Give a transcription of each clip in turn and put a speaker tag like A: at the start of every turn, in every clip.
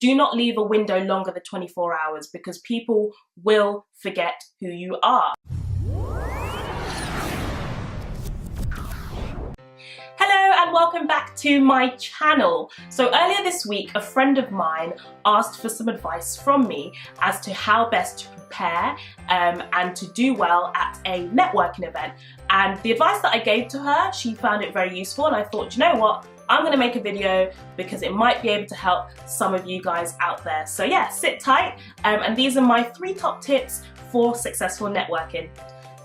A: do not leave a window longer than 24 hours because people will forget who you are. Hello and welcome back to my channel. So earlier this week, a friend of mine asked for some advice from me as to how best to prepare and to do well at a networking event. And the advice that I gave to her, she found it very useful, and I thought, you know what? I'm gonna make a video because it might be able to help some of you guys out there. So yeah, sit tight. And these are my 3 top tips for successful networking.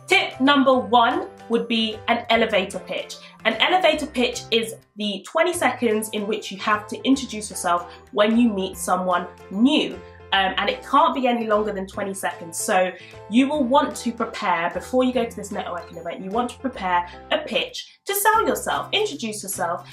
A: Tip number 1 would be an elevator pitch. An elevator pitch is the 20 seconds in which you have to introduce yourself when you meet someone new. And it can't be any longer than 20 seconds. So you will want to prepare, before you go to this networking event, you want to prepare a pitch to sell yourself, introduce yourself.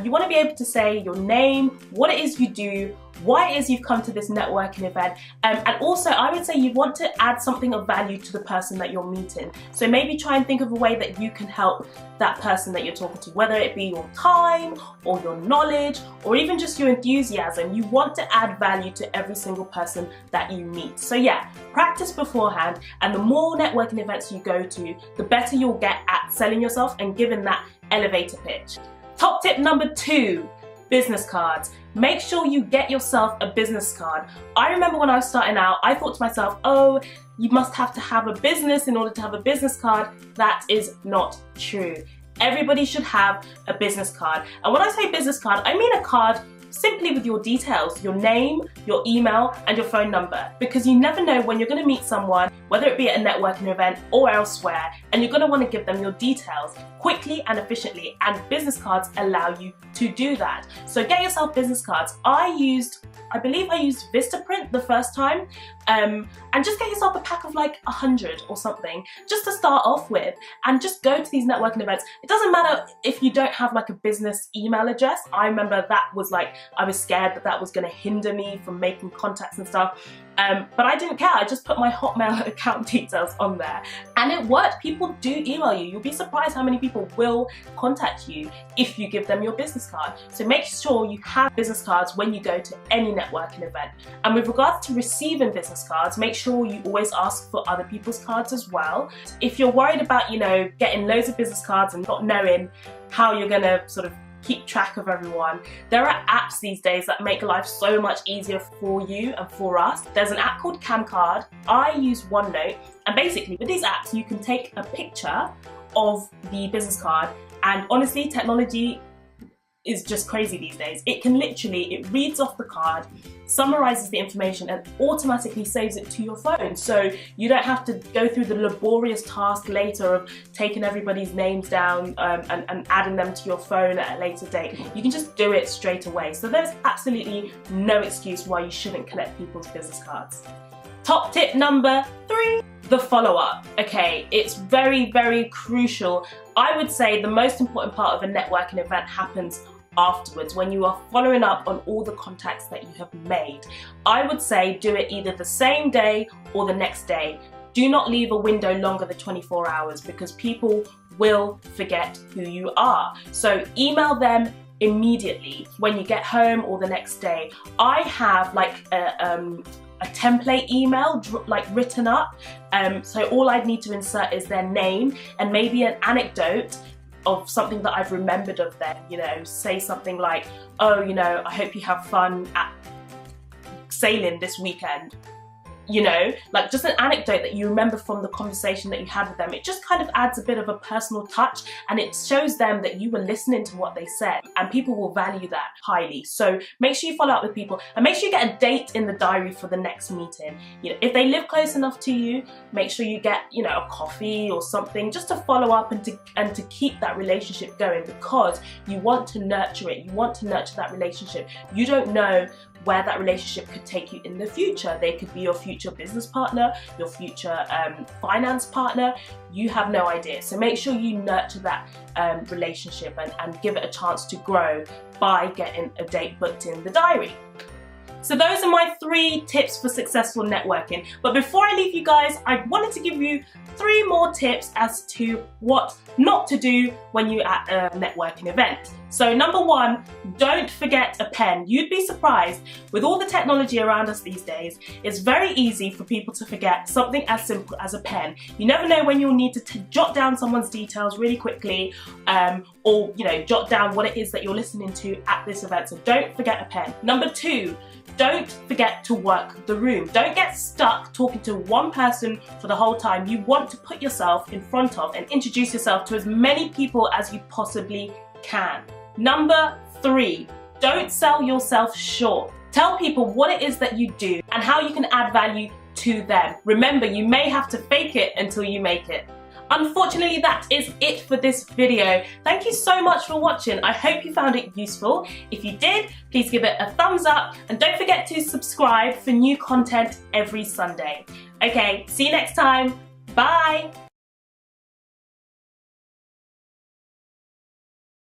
A: You want to be able to say your name, what it is you do, why it is you've come to this networking event, and also I would say you want to add something of value to the person that you're meeting. So maybe try and think of a way that you can help that person that you're talking to, whether it be your time or your knowledge or even just your enthusiasm. You want to add value to every single person that you meet. So yeah, practice beforehand, and the more networking events you go to, the better you'll get at selling yourself and giving that elevator pitch. Top tip number 2. Business cards. Make sure you get yourself a business card. I remember when I was starting out, I thought to myself, oh, you must have to have a business in order to have a business card. That is not true. Everybody should have a business card. And when I say business card, I mean a card simply with your details, your name, your email, and your phone number. Because you never know when you're going to meet someone, whether it be at a networking event or elsewhere, and you're going to want to give them your details quickly and efficiently, and business cards allow you to do that. So get yourself business cards. I believe I used Vistaprint the first time, and just get yourself a pack of like 100 or something, just to start off with, and just go to these networking events. It doesn't matter if you don't have like a business email address. I remember that was like, I was scared that that was going to hinder me from making contacts and stuff. But I didn't care. I just put my Hotmail account details on there, and it worked. People do email you. You'll be surprised how many people will contact you if you give them your business card. So make sure you have business cards when you go to any networking event. And with regards to receiving business cards, make sure you always ask for other people's cards as well. If you're worried about, getting loads of business cards and not knowing how you're gonna sort of keep track of everyone, there are apps these days that make life so much easier for you and for us. There's an app called Camcard. I use OneNote, and basically with these apps you can take a picture of the business card, and honestly, technology is just crazy these days. It reads off the card, summarizes the information, and automatically saves it to your phone. So you don't have to go through the laborious task later of taking everybody's names down and adding them to your phone at a later date. You can just do it straight away. So there's absolutely no excuse why you shouldn't collect people's business cards. Top tip number 3, the follow-up. Okay, it's very, very crucial. I would say the most important part of a networking event happens afterwards, when you are following up on all the contacts that you have made. I would say do it either the same day or the next day. Do not leave a window longer than 24 hours because people will forget who you are. So email them immediately when you get home or the next day. I have like a template email written up, so all I'd need to insert is their name and maybe an anecdote of something that I've remembered of them. Say something like, oh, I hope you have fun at sailing this weekend. Like just an anecdote that you remember from the conversation that you had with them. It just kind of adds a bit of a personal touch, and it shows them that you were listening to what they said, and people will value that highly. So make sure you follow up with people, and make sure you get a date in the diary for the next meeting. If they live close enough to you, make sure you get a coffee or something just to follow up and to keep that relationship going, because you want to nurture it. You want to nurture that relationship. You don't know where that relationship could take you in the future. They could be your future business partner, your future finance partner. You have no idea. So make sure you nurture that relationship and give it a chance to grow by getting a date booked in the diary. So those are my 3 tips for successful networking. But before I leave you guys, I wanted to give you 3 more tips as to what not to do when you're at a networking event. So number one, don't forget a pen. You'd be surprised, with all the technology around us these days, it's very easy for people to forget something as simple as a pen. You never know when you'll need to jot down someone's details really quickly, or jot down what it is that you're listening to at this event. So don't forget a pen. Number two, don't forget to work the room. Don't get stuck talking to one person for the whole time. You want to put yourself in front of and introduce yourself to as many people as you possibly can. Number three, don't sell yourself short. Tell people what it is that you do and how you can add value to them. Remember, you may have to fake it until you make it. Unfortunately, that is it for this video. Thank you so much for watching. I hope you found it useful. If you did, please give it a thumbs up and don't forget to subscribe for new content every Sunday. Okay, see you next time. Bye.